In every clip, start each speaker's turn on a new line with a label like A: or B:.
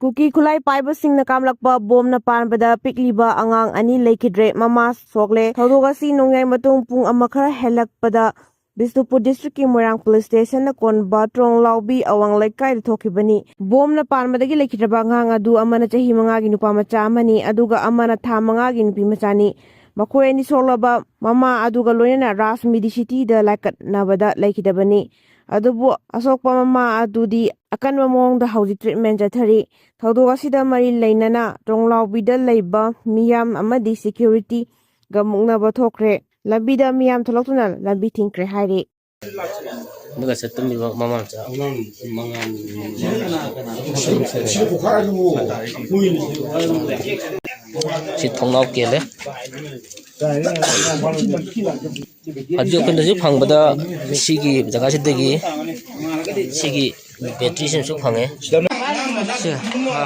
A: Kuki khulai paibasingna Kaplakpa bomna Panbada Pikliba Angang ani Leikhidre mama sokle thawdogasi nongyai matung pung amakhara helakpada Bisnupur District ki Moirang Police Station na konba Tronglaobi awang laikai thokibani bomna Panbadagi Leikhidre Angang adu amana chahi 5 gi nupa macha amani aduga amana tha 5 gi nupi machani makhoi ani soklaba mama aduga loina Rasmidi city da laikat nabada Leikhidabani adubu asokpa mama adudi akanwa mongda Houjik treatment jathari thawdog asida mari leinana Tronglaobi da leiba miyam amadi security ga muknaba thokre labida miyam tholoktuna labi thingkre haire
B: Daga satum mama cha si thonglao kele hajjo kunda ju Panbada sigi jaga sidagi sigi battery sem su phange se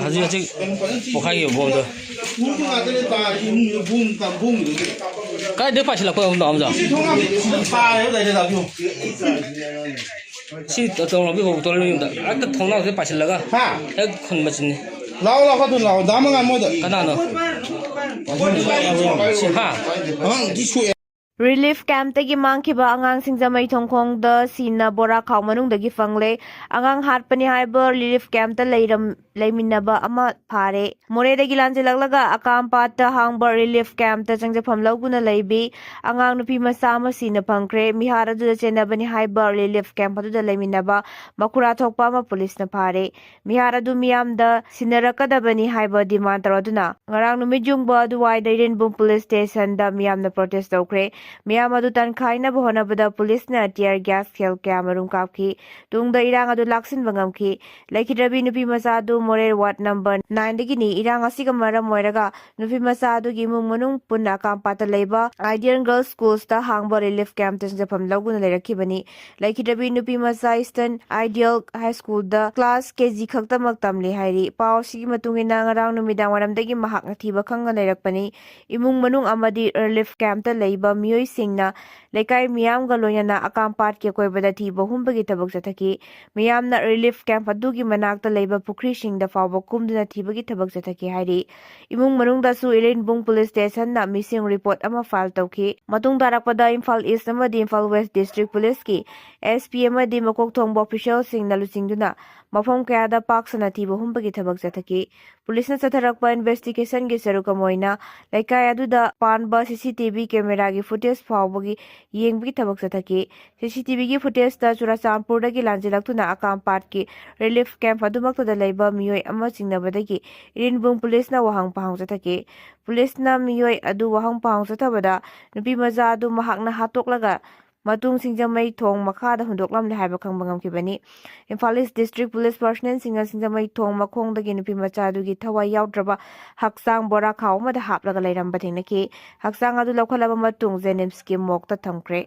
B: hajjo hajjo pokhai bo do kai de pasila ko am ja si Tronglaobi ko to le da ak thonglao se pasila ga ek khun machin
C: lao lao ka tu lao dama nga mo da
B: kana no si ha
A: Relief camp tagi mangkiba angang singjamai thongkhong da sina bora khaw manung dagi fangle angang hatpani haiber relief camp ta leiminaba ama phare more dagi lanjilaglaga akam patta hangbar relief camp ta changjafam loguna leibi angang nupi masa ma sina phangkre mihara du chenabani haiber relief camp adu da leiminaba makura thokpa ma police na phare mihara du miyam da sinarakadabani haiber demand taroduna ngarang numijung ba du wai Rainbow police station da miyam na protest tokre miyam adu tankhai na bahona bada police na tear gas khel kamarum kapki tungda irang adu laksin bangamki Leikhidre nupi masa adu more ward number 9 dagi ni irang asiga maram moiraga nupi masa adu gi mung manung punna kampata leiba Ideal Girls Schools ta hangba relief camp ta japam laguna leirakibani Leikhidre nupi masa Eastern Ideal High School da class KG khakta maktam le hairi paosigi matungina ngarang numidang waram dagi mahak nathiba khanga leirakpani imung manung amadi relief camp ta leiba Singna Leikai miyam ga loyana akampat ke koibada thiba humbagi tabak jathaki miyam na relief camp adugi manakta leiba pukri singda fawba kumduna thibagi tabak jathaki hairi imung manung da su Rainbow police station na missing report ama file tawki matung darakpada Imphal East amadi Imphal West district police ki SP amadi makok thongba official singna lusingduna mafam kayada paksana thiba humbagi tabak jathaki police na satharakpa investigation gi saruka moina Leikai aduda Panba CCTV camera gi footage fawbagi yengbagi tabak jathaki CCTV gi footage ta Churachampur dagi lanjilaktuna akampat ki relief camp adumakta da leiba miyoi ama chingnabadagi Rainbow police na wahang pahang jathaki police na miyoi adu wahang pahang jathabada nupi maja adu mahakna hatoklaga matung singjamai thong makhada hundoklam le haiba khangbangam kibani Imphal East District Police Personnel singjamai thong makhong dagi nupi macha adugi thawai yaudraba haksang bora khaw ma da haplaga leiramba thingnaki haksang adu lokhalaba matung Jenims ki mokta thamkre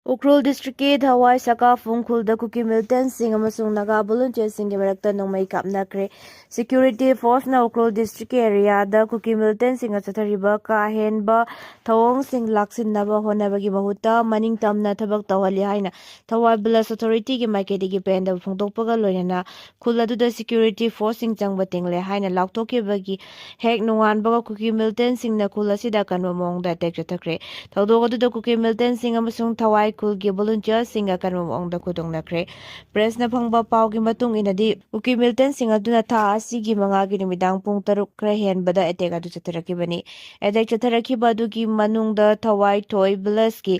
A: Ukhrul District ke Dhawai Saka Phungkhul da Kuki Milton Singh amasung Naga volunteer sing ge barakta nongmai kapnakre security force na Ukhrul District area da Kuki Milton Singh chathariba ka henba thawong sing laksin naba honabagi mahuta maning tamna thabak tawali haina Dhawai Police Authority gi maikedi gi penda phungtokpaga loyana khuladu da security force sing changba tingle haina laktokki bagi hek nungan baga Kuki Milton Singh na khulasida kanwa mong da tek chathakre thawdogodu da Kuki Milton Singh amasung Thawai Kulgi volunteer singa kanwa ongda kudong nakre press na phangba pau gi matung inadi Kuki Milton singa duna tha asigi 5 gi numidang pung 3 kra hen bada attack adu chatharaki bani attack chatharaki badu gi manungda Thawai Toy Bless ki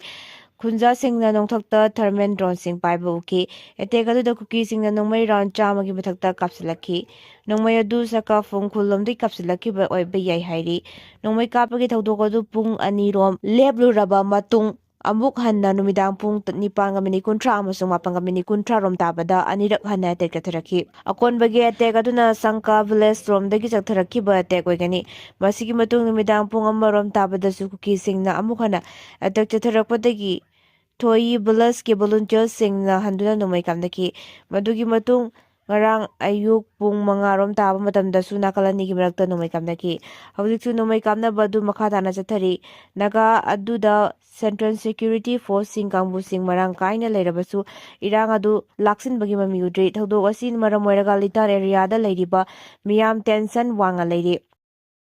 A: Khunja Singna nongthakta thermal drone sing paiba uki attack adu da Kuki singna nongmai round chama gi mathakta kapsilaki nongmai adu Saka Phungkhul lomdi kapsilaki ba oiba yai hairi nongmai kapagi thawdok adu pung 2 rom leblu raba matung amuk hanna numidang pung 9:13 amasung 8:13 rom tabada anirak hanna attack chatharaki akon bagi attack aduna Sangka village rom dagi chatharaki ba attack oigani masigi matung numidang pung 1 rom tabada su Kuki singna amuk hanna attack chatharakpadagi Thoi Bulas ke volunteer singna handuna numai kamdaki madugi matung ngarang ayuk pung 5 taba matamdasu nakal anigi marakta nomai kamnaki hawjiksu nomai kamnaba adu makha tana chathari naga aduda Central Security Force sing kangbu sing marang kaina leirabasu irang adu laksinbagi mami udri thodok asi maram oiraga litar area da leiriba miyam tension wanga leiri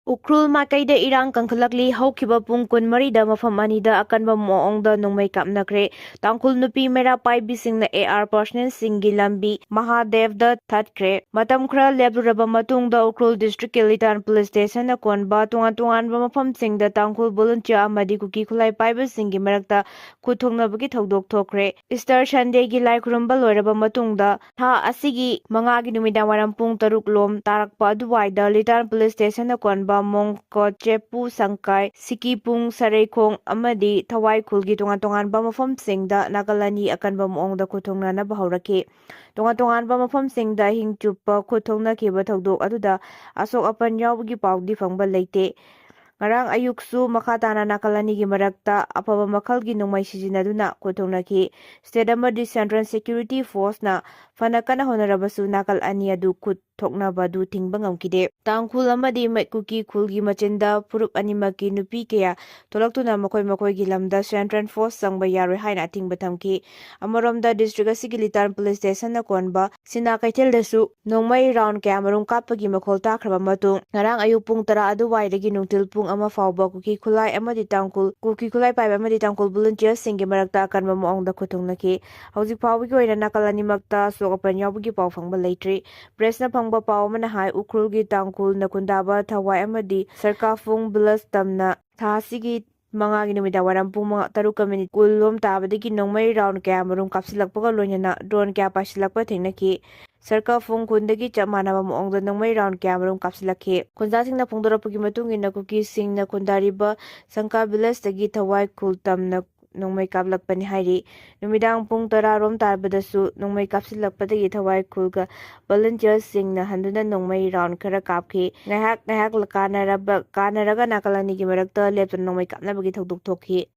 A: Ukrul Makaida Irang Kankalakli Haukiba Pung Kun Marida Mafam Anida Akanba Moongda Nungmay Kapnakre Tangkul Nupi Mera Paibi Singna AR Personnel Singi Lambi Mahadevda Thatkre Matam Kra Lebraba Matungda Ukrul District Kilitan Police Station Konba Tungan Mafam Singda Tangkul Volunteer Amadi Kuki Kulai Paiba Singi Merakta Kuthongnabagi Thodok Thokre Easter Sunday gi Lai Kurumba Loiraba Matungda Tha Asigi Mangagi Numidang Waram Pung Taruk Lom Tarakpa Aduwaida Litan Police Station Konba Mongko Chepu Sangkai Sikipung Sareikong amadi Thawai Khulgi Tungan-tunganba mafamsingda nakalani akanba moongda kuthongnanaba hawraki tungan-tunganba mafamsingda hingchupa kuthongnakiba thodok aduda asok apan yawbagi paudi fangba leite ngarang ayuksu makha tana nakalanigi marakta apaba makhlgi nongmai sijinaduna kuthongnaki state amadi Central Security Force na fanakana honarabasu nakal ani adu kuthoknaba du thingba ngamkide tangkhul amadi Kuki khulgi machinda purup animaki nupi kaya tolaktuna makoi gi lamda Central Force sangba yaroi haina thingba thamki amaromda district asigi litan police station na konba Singna kaitheldasu nongmai round kaya marung kapagi makhol takraba matung ngarang ayuk pung 10 adu waidagi nungtil pung ama fauba Kuki khulai amadi tangkul Kuki khulai paiba amadi tangkul volunteer singi marakta akanba moongda kuthongnaki hawjik fawbagi oina nakalani makta sokapan yawbagi paw fangba leitri press na fangba paw mana hai ukrulgi tangkul nakundaba thawai amadi sarkafung bilas tamna thasigi mangagi numida waram pung 3 kulom tabadagi nongmai round kaya marum kapsilakpaga loinana drone kaya pasilakpa thengnaki Sarka Fung Kundagi Chamanaba Moongda Nongmai round Cameroon Kapsilaki. Kunzasing na Pungdorapagi Matungi na Kuki Sing na Kundariba Sangka Bilas Tagi Thawai Kultam na Nongmai Kaplakpa ni Hairi. Numidang Pung 10 rom tarbadasu Nongmai Kapsilakpadagi Thawai Kulga Volunteer Sing na Handuna Nongmai round Kara Kapki. Ngahak Kanaraga Nakalanigi Marakta Lepta Nongmai Kapnabagi Thodok Thokhi.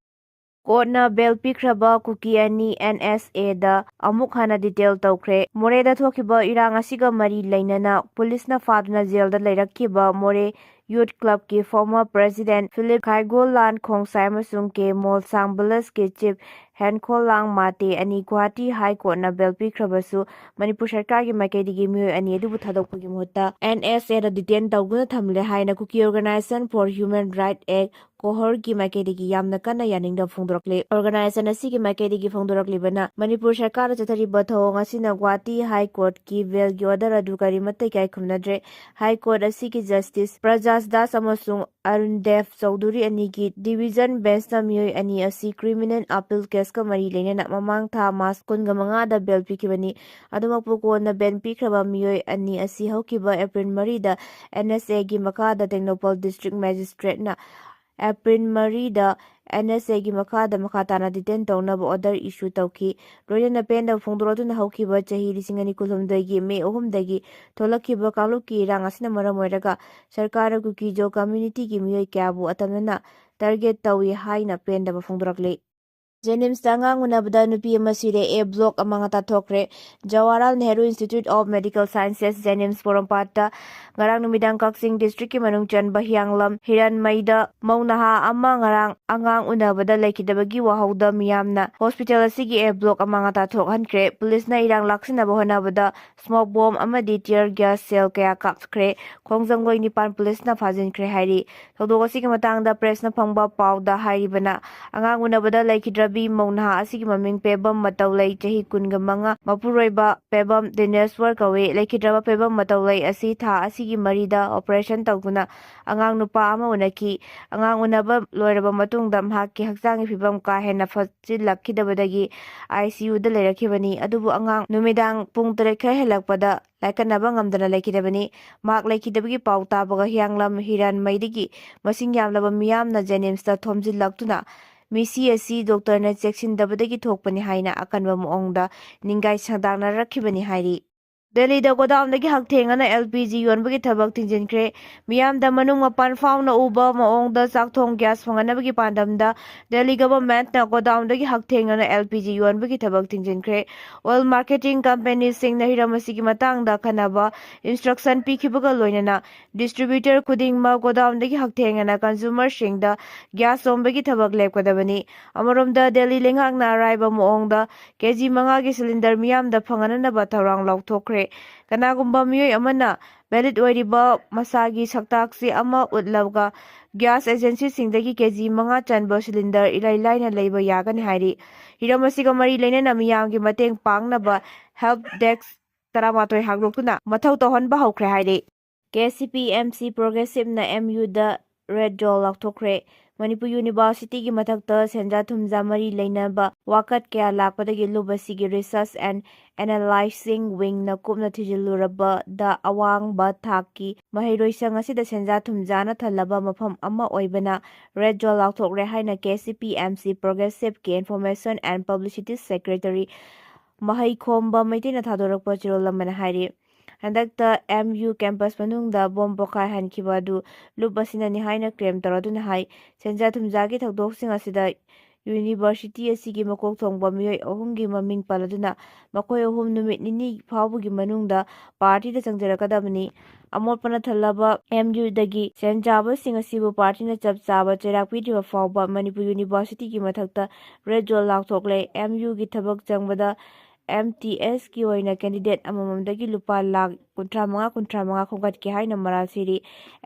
A: Kotna bel pikraba Kuki ani NSA da amuk hana detail tawkre Moreda thokiba irang asiga mari lainana pulisna faduna jail da leirakkiba More Youth Club ki former president Philip Khaigolan Khongsai amasung ke Molsang Bulas ke chief Henkolang Mate ani Guwahati High Court na bel pikrabasu Manipur Sarkar ki maikaidigi miyoi ani adubu thadokpagi muhutta NSA da detain tawguna thamle haina Kuki Organization for Human Rights Act Kohor ki maikaidigi yamna kana yaningda phongdorakle organization asigi maikaidigi phongdoraklibana Manipur Sarkar chathariba thawong asina Guwahati High Court ki bail gi order adu kari matai kai khumnadre High Court asigi Justice Prajas Das amasung Arundev Chaudhuri anigi division bench na miyoi ani asi criminal appeal case ka mari leinana mamang tha March 15 da bail pikibani adumakpu kona ben pikraba miyoi ani asi haukiba April 3 da NSA gi makada Technopol District Magistrate na April 3 da NSA gi makada makatana detain tawnaba order issue tawki loina penda phongdoratuna haukiba chahi 2019 gi May 3 dagi tholakkiba kangluki rang asina maram oiraga sarkar Kuki jo community gi miyoi kyabu atamna target tawi haina penda phongdorakle Jenims Angang unabada nupi amasire A block amangata thokre Jawaharlal Nehru Institute of Medical Sciences Jenims Porampata ngarang numidang Kaksing district ki manungchan Bahianglam Hiranmaida Maunaha ama ngarang Angang unabada Leikhidre wahauda miyamna hospital asigi A block amangata thokhankre police na irang laksina bahonabada smoke bomb amadi tear gas cell kaya kapkre khongjamgoi nipan police na phajinkre hairi thodok asigi matangda press na phangba pawda hairibana Angang unabada Leikhidre Maunaha asigi maming pebam matawlay chahi 15 mapuroiba pebam Dineswar kawe Leikhidre pebam matawlay asi tha asigi marida operation tawduna angang nupa ama unaki angang unaba loiraba matungda mahakki haksangi phibam ka hena fachilakkidabadagi ICU da leirakibani adubu angang numidang pung 3 kha helakpada laikanaba ngamdana leikidabani mak leikidabagi pau tabaga hianglam Hiranmaidagi masing yamlaba miyamna Jenims ta thomjillaktuna Misi asi doctor na cheksindabadagi thokpani haina akanba moongda ningai sangdangna rakhibani hairi ꯗꯦꯜꯂꯤꯗ ꯒꯣꯗꯥꯎꯟꯗꯒꯤ ꯍꯛꯊꯦꯡꯅꯅ LPG ꯌꯣꯟꯕꯒꯤ ꯊꯕꯛ ꯊꯤꯡꯖꯤꯟꯈ꯭ꯔꯦ꯫ ꯃꯤꯌꯥꯝꯗ ꯃꯅꯨꯡ ꯃꯄꯥꯟ ꯐꯥꯎꯅ ꯎꯕ ꯃꯑꯣꯡꯗ ꯆꯥꯛꯊꯣꯡ ꯒ꯭ꯌꯥꯁ ꯐꯪꯍꯟꯅꯕꯒꯤ ꯄꯥꯟꯗꯝꯗ ꯗꯦꯜꯂꯤ ꯒꯚꯔꯟꯃꯦꯟꯠꯅ ꯒꯣꯗꯥꯎꯟꯗꯒꯤ ꯍꯛꯊꯦꯡꯅꯅ LPG ꯌꯣꯟꯕꯒꯤ ꯊꯕꯛ ꯊꯤꯡꯖꯤꯟꯈ꯭ꯔꯦ꯫ ꯑꯣꯏꯜ ꯃꯥꯔꯀꯦꯇꯤꯡ ꯀꯝꯄꯦꯅꯤꯁꯤꯡꯅ ꯍꯤꯔꯝ ꯑꯁꯤꯒꯤ ꯃꯇꯥꯡꯗ ꯈꯟꯅꯕ ꯏꯟꯁꯇ꯭ꯔꯛꯁꯟ ꯄꯤꯈꯤꯕꯒ ꯂꯣꯏꯅꯅ ꯗꯤꯁꯇ꯭ꯔꯤꯕ꯭ꯌꯨꯇꯔ ꯈꯨꯗꯤꯡꯃꯛ ꯒꯣꯗꯥꯎꯟꯗꯒꯤ ꯍꯛꯊꯦꯡꯅꯅ ꯀꯟꯖꯨꯃꯔꯁꯤꯡꯗ ꯒ꯭ꯌꯥꯁ ꯌꯣꯟꯕꯒꯤ ꯊꯕꯛ ꯂꯦꯞꯀꯗꯕꯅꯤ꯫ ꯑꯃꯔꯣꯝꯗ ꯗꯦꯜꯂꯤ ꯂꯩꯉꯥꯛꯅ ꯑꯔꯥꯏꯕ ꯃꯑꯣꯡꯗ ꯀꯦꯖꯤ 5ꯒꯤ ꯁꯤꯂꯤꯟꯗꯔ ꯃꯤꯌꯥꯝꯗ ꯐꯪꯍꯟꯅꯕ ꯊꯧꯔꯥꯡ ꯂꯧꯊꯣꯛꯈ꯭ꯔꯦ꯫ ꯀꯅꯥꯒꯨꯝꯕ ꯃꯤꯑꯣꯏ ꯑꯃꯅ ꯚꯦꯂꯤꯗ ꯑꯣꯏꯔꯤꯕ ꯃꯁꯥꯒꯤ ꯁꯛꯇꯥꯛꯆꯦ ꯑꯃ ꯎꯠꯂꯒ ꯒ꯭ꯌꯥꯁ ꯑꯦꯖꯦꯟꯁꯤꯁꯤꯡꯗꯒꯤ ꯀꯦꯖꯤ 5 ꯆꯟꯕ ꯁꯤꯂꯤꯟꯗꯔ ꯏꯔꯥꯏ ꯂꯥꯏꯅ ꯂꯩꯕ ꯌꯥꯒꯅꯤ ꯍꯥꯏꯔꯤ꯫ ꯍꯤꯔꯝ ꯑꯁꯤꯒ ꯃꯔꯤ ꯂꯩꯅꯅ ꯃꯤꯌꯥꯝꯒꯤ ꯃꯇꯦꯡ ꯄꯥꯡꯅꯕ ꯍꯦꯜꯞ ꯗꯦꯁꯛ 13 ꯍꯥꯡꯗꯣꯛꯇꯨꯅ ꯃꯊꯧ ꯇꯧꯍꯟꯕ ꯍꯧꯈ꯭ꯔꯦ ꯍꯥꯏꯔꯤ꯫ KCPMC ꯄ꯭ꯔꯣꯒ꯭ꯔꯦꯁꯤꯚꯅ MUꯗ ꯔꯦꯗ ꯖꯣꯟ ꯂꯥꯎꯊꯣꯛꯈ꯭ꯔꯦ꯫ ꯃꯅꯤꯄꯨꯔ ꯌꯨꯅꯤꯚꯔꯁꯤꯇꯤꯒꯤ ꯃꯊꯛꯇ ꯁꯦꯟꯖꯥ-ꯊꯨꯝꯖꯥ ꯃꯔꯤ ꯂꯩꯅꯕ ꯋꯥꯀꯠ ꯀꯌꯥ ꯂꯥꯛꯄꯗꯒꯤ ꯂꯨꯞ ꯑꯁꯤꯒꯤ ꯔꯤꯁꯔꯆ ꯑꯦꯟꯗ ꯑꯦꯅꯥꯂꯥꯏꯁꯤꯡ ꯋꯤꯡꯅ ꯀꯨꯞꯅ ꯊꯤꯖꯤꯜꯂꯨꯔꯕꯗ ꯑꯋꯥꯡꯕ ꯊꯥꯛꯀꯤ ꯃꯍꯩꯔꯣꯏꯁꯪ ꯑꯁꯤꯗ ꯁꯦꯟꯖꯥ-ꯊꯨꯝꯖꯥꯅ ꯊꯜꯂꯕ ꯃꯐꯝ ꯑꯃ ꯑꯣꯏꯕꯅ ꯔꯦꯗ ꯖꯣꯟ ꯂꯥꯎꯊꯣꯛꯂꯦ ꯍꯥꯏꯅ KCPMC ꯄ꯭ꯔꯣꯒ꯭ꯔꯦꯁꯤꯚꯀꯤ ꯏꯟꯐꯣꯔꯃꯦꯁꯟ ꯑꯦꯟꯗ ꯄꯕ꯭ꯂꯤꯁꯤꯇꯤ ꯁꯦꯀ꯭ꯔꯦꯇꯔꯤ ꯃꯍꯩꯈꯣꯝꯕ ꯃꯩꯇꯩꯅ ꯊꯥꯗꯣꯔꯛꯄ ꯆꯦꯔꯣꯜ ꯑꯃꯅ ꯍꯥꯏꯔꯤ꯫ ꯍꯟꯗꯛꯇ MU ꯀꯦꯝꯄꯁ ꯃꯅꯨꯡꯗ ꯕꯣꯝ ꯄꯣꯈꯥꯏꯍꯟꯈꯤꯕ ꯑꯗꯨ ꯂꯨꯞ ꯑꯁꯤꯅꯅꯤ ꯍꯥꯏꯅ ꯀ꯭ꯂꯦꯝ ꯇꯧꯔꯗꯨꯅ ꯍꯥꯏ꯫ ꯁꯦꯟꯖꯥ-ꯊꯨꯝꯖꯥꯒꯤ ꯊꯧꯗꯣꯛꯁꯤꯡ ꯑꯁꯤꯗ ꯌꯨꯅꯤꯚꯔꯁꯤꯇꯤ ꯑꯁꯤꯒꯤ ꯃꯀꯣꯛ ꯊꯣꯡꯕ ꯃꯤꯑꯣꯏ 3ꯒꯤ ꯃꯃꯤꯡ ꯄꯜꯂꯗꯨꯅ ꯃꯈꯣꯏ 3 ꯅꯨꯃꯤꯠ 9 ꯐꯥꯎꯕꯒꯤ ꯃꯅꯨꯡꯗ ꯄꯥꯔꯇꯤꯗ ꯆꯪꯖꯔꯛꯀꯗꯕꯅꯤ꯫ ꯑꯃꯣꯠꯄꯅ ꯊꯜꯂꯕ MUꯗꯒꯤ ꯁꯦꯟ ꯆꯥꯕꯁꯤꯡ ꯑꯁꯤꯕꯨ ꯄꯥꯔꯇꯤꯅ ꯆꯞ ꯆꯥꯕ ꯆꯩꯔꯥꯛ ꯄꯤꯗ꯭ꯔꯤꯕ ꯐꯥꯎꯕ ꯃꯅꯤꯄꯨꯔ ꯌꯨꯅꯤꯚꯔꯁꯤꯇꯤꯒꯤ ꯃꯊꯛꯇ ꯔꯦꯗ ꯖꯣꯟ ꯂꯥꯎꯊꯣꯛꯂꯦ꯫ MUꯒꯤ ꯊꯕꯛ ꯆꯪꯕꯗ MTSꯀꯤ ꯑꯣꯏꯅ ꯀꯦꯟꯗꯤꯗꯦꯠ ꯑꯃꯃꯝꯗꯒꯤ ꯂꯨꯄꯥ ꯂꯥꯈ 35,000 ꯈꯣꯝꯒꯠꯀꯦ ꯍꯥꯏꯅ ꯃꯔꯥꯜ ꯁꯤꯔꯤ꯫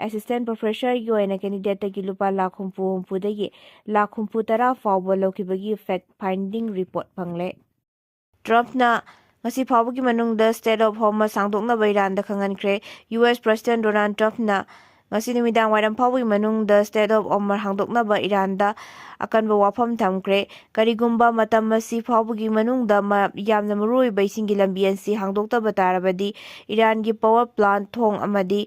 A: ꯑꯦꯁꯤꯁꯇꯦꯟꯠ ꯄ꯭ꯔꯣꯐꯦꯁꯔꯒꯤ ꯑꯣꯏꯅ ꯀꯦꯟꯗꯤꯗꯦꯠꯇꯒꯤ ꯂꯨꯄꯥ ꯂꯥꯈ 70,000 ꯂꯥꯈ 70,000 ꯐꯥꯎꯕ ꯂꯧꯈꯤꯕꯒꯤ ꯐꯦꯛꯠ ꯐꯥꯏꯟꯗꯤꯡ ꯔꯤꯄꯣꯔꯠ ꯐꯪꯂꯦ꯫ ꯇ꯭ꯔꯝꯞꯅ ꯉꯁꯤ ꯐꯥꯎꯕꯒꯤ ꯃꯅꯨꯡꯗ ꯁ꯭ꯇꯦꯠ ꯑꯣꯐ ꯍꯣꯔꯃꯁ ꯁꯥꯡꯗꯣꯛꯅꯕ ꯏꯔꯥꯟꯗ ꯈꯪꯍꯟꯈ꯭ꯔꯦ꯫ US ꯄ꯭ꯔꯦꯁꯤꯗꯦꯟꯠ ꯗꯣꯅꯥꯜꯗ ꯇ꯭ꯔꯝꯞꯅ ꯉꯁꯤ ꯅꯨꯃꯤꯗꯥꯡꯋꯥꯏꯔꯝ ꯐꯥꯎꯕꯒꯤ ꯃꯅꯨꯡꯗ ꯁ꯭ꯇꯦꯠ ꯑꯣꯐ ꯍꯣꯔꯃꯁ ꯍꯥꯡꯗꯣꯛꯅꯕ ꯏꯔꯥꯟꯗ ꯑꯀꯟꯕ ꯋꯥꯐꯝ ꯊꯝꯈ꯭ꯔꯦ꯫ ꯀꯔꯤꯒꯨꯝꯕ ꯃꯇꯝ ꯑꯁꯤ ꯐꯥꯎꯕꯒꯤ ꯃꯅꯨꯡꯗ ꯌꯥꯝꯅ ꯃꯔꯨꯑꯣꯏꯕ ꯏꯁꯤꯡꯒꯤ ꯂꯝꯕꯤ ꯑꯁꯤ ꯍꯥꯡꯗꯣꯛꯇꯕ ꯇꯥꯔꯕꯗꯤ ꯏꯔꯥꯟꯒꯤ ꯄꯥꯋꯔ ꯄ꯭ꯂꯥꯟꯠ, ꯊꯣꯡ ꯑꯃꯗꯤ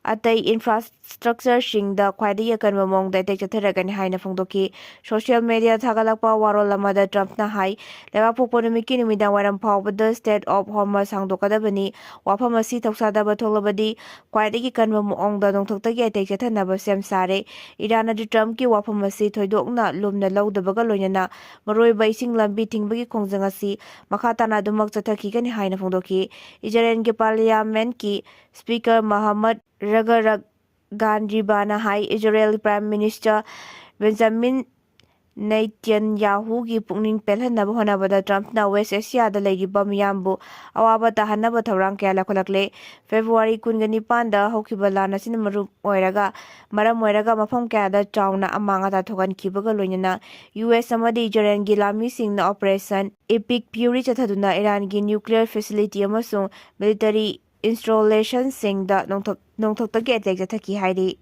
A: ꯑꯇꯩ ꯏꯟꯐ꯭ꯔꯥꯁꯇ꯭ꯔꯛꯆꯔꯁꯤꯡꯗ ꯈ꯭ꯋꯥꯏꯗꯒꯤ ꯑꯀꯟꯕ ꯃꯑꯣꯡꯗ ꯑꯦꯇꯦꯛ ꯆꯠꯊꯔꯒꯅꯤ ꯍꯥꯏꯅ ꯐꯣꯡꯗꯣꯛꯈꯤ꯫ ꯁꯣꯁꯤꯌꯦꯜ ꯃꯤꯗꯤꯌꯥꯗ ꯊꯥꯒꯠꯂꯛꯄ ꯋꯥꯔꯣꯜ ꯑꯃꯗ ꯇ꯭ꯔꯝꯞꯅ ꯍꯥꯏ ꯂꯩꯕꯥꯛꯄꯣꯛꯄ ꯅꯨꯃꯤꯠꯀꯤ ꯅꯨꯃꯤꯗꯥꯡꯋꯥꯏꯔꯝ ꯐꯥꯎꯕꯗ ꯁ꯭ꯇꯦꯠ ꯑꯣꯐ ꯍꯣꯔꯃꯁ ꯍꯥꯡꯗꯣꯛꯀꯗꯕꯅꯤ꯫ ꯋꯥꯐꯝ ꯑꯁꯤ ꯊꯧꯁꯥꯗꯕ ꯊꯣꯛꯂꯕꯗꯤ ꯈ꯭ꯋꯥꯏꯗꯒꯤ ꯀꯟꯕ ꯃꯑꯣꯡꯗ ꯅꯣꯡꯊꯛꯇꯒꯤ ꯑꯦꯇꯦꯛ ꯆꯠꯊꯅꯕ ꯁꯦꯝ ꯁꯥꯔꯦ꯫ ꯏꯔꯥꯟ ꯑꯗꯨ ꯇ꯭ꯔꯝꯞꯀꯤ ꯋꯥꯐꯝ ꯑꯁꯤ ꯊꯣꯏꯗꯣꯛꯅ ꯂꯨꯝꯅ ꯂꯧꯗꯕꯒ ꯂꯣꯏꯅꯅ ꯃꯔꯨꯑꯣꯏꯕ ꯏꯁꯤꯡ ꯂꯝꯕꯤ ꯊꯤꯡꯕꯒꯤ ꯈꯣꯡꯖꯪ ꯑꯁꯤ ꯃꯈꯥ ꯇꯥꯅ ꯑꯗꯨꯃꯛ ꯆꯠꯊꯈꯤꯒꯅꯤ ꯍꯥꯏꯅ ꯐꯣꯡꯗꯣꯛꯈꯤ꯫ ꯏꯖꯔꯦꯜꯒꯤ ꯄꯥꯔꯂꯤꯌꯥꯃꯦꯟꯠꯀꯤ ꯁ꯭ꯄꯤꯀꯔ ꯃꯍꯃꯗ ꯔꯒꯔꯒꯥꯟꯔꯤꯕꯅ ꯍꯥꯏ ꯏꯖꯔꯦꯜꯒꯤ ꯄ꯭ꯔꯥꯏꯝ ꯃꯤꯅꯤꯁꯇꯔ ꯕꯦꯟꯖꯥꯃꯤꯟ ꯅꯦꯇꯟꯌꯥꯍꯨꯒꯤ ꯄꯨꯛꯅꯤꯡ ꯄꯦꯜꯍꯟꯅꯕ ꯍꯣꯠꯅꯕꯗ ꯇ꯭ꯔꯝꯞꯅ ꯋꯦꯁ ꯑꯦꯁꯤꯌꯥꯗ ꯂꯩꯔꯤꯕ ꯃꯤꯌꯥꯝꯕꯨ ꯑꯋꯥꯕ ꯇꯥꯍꯟꯅꯕ ꯊꯧꯔꯥꯡ ꯀꯌꯥ ꯂꯧꯈꯠꯂꯛꯂꯦ꯫ ꯐꯦꯕ꯭ꯔꯨꯋꯥꯔꯤ 19ꯗ ꯍꯧꯈꯤꯕ ꯂꯥꯟ ꯑꯁꯤꯅ ꯃꯔꯝ ꯑꯣꯏꯔꯒ ꯃꯐꯝ ꯀꯌꯥꯗ ꯆꯥꯎꯅ ꯑꯃꯥꯡ-ꯑꯇꯥ ꯊꯣꯛꯍꯟꯈꯤꯕꯒ ꯂꯣꯏꯅꯅ US ꯑꯃꯗꯤ ꯏꯖꯔꯦꯜꯒꯤ ꯂꯥꯟꯃꯤꯁꯤꯡꯅ ꯑꯣꯄꯔꯦꯁꯟ ꯏꯄꯤꯛ ꯐ꯭ꯌꯨꯔꯤ ꯆꯠꯊꯗꯨꯅ ꯏꯔꯥꯟꯒꯤ ꯅ꯭ꯌꯨꯀ꯭ꯂꯤꯌꯔ ꯐꯦꯁꯤꯂꯤꯇꯤ ꯑꯃꯁꯨꯡ ꯃꯤꯂꯤꯇꯔꯤ ꯏꯟꯁꯇꯣꯂꯦꯁꯟꯁꯤꯡꯗ ꯅꯣꯡꯊꯛꯇꯒꯤ ꯑꯦꯇꯦꯛ ꯆꯠꯊꯈꯤ ꯍꯥꯏꯔꯤ꯫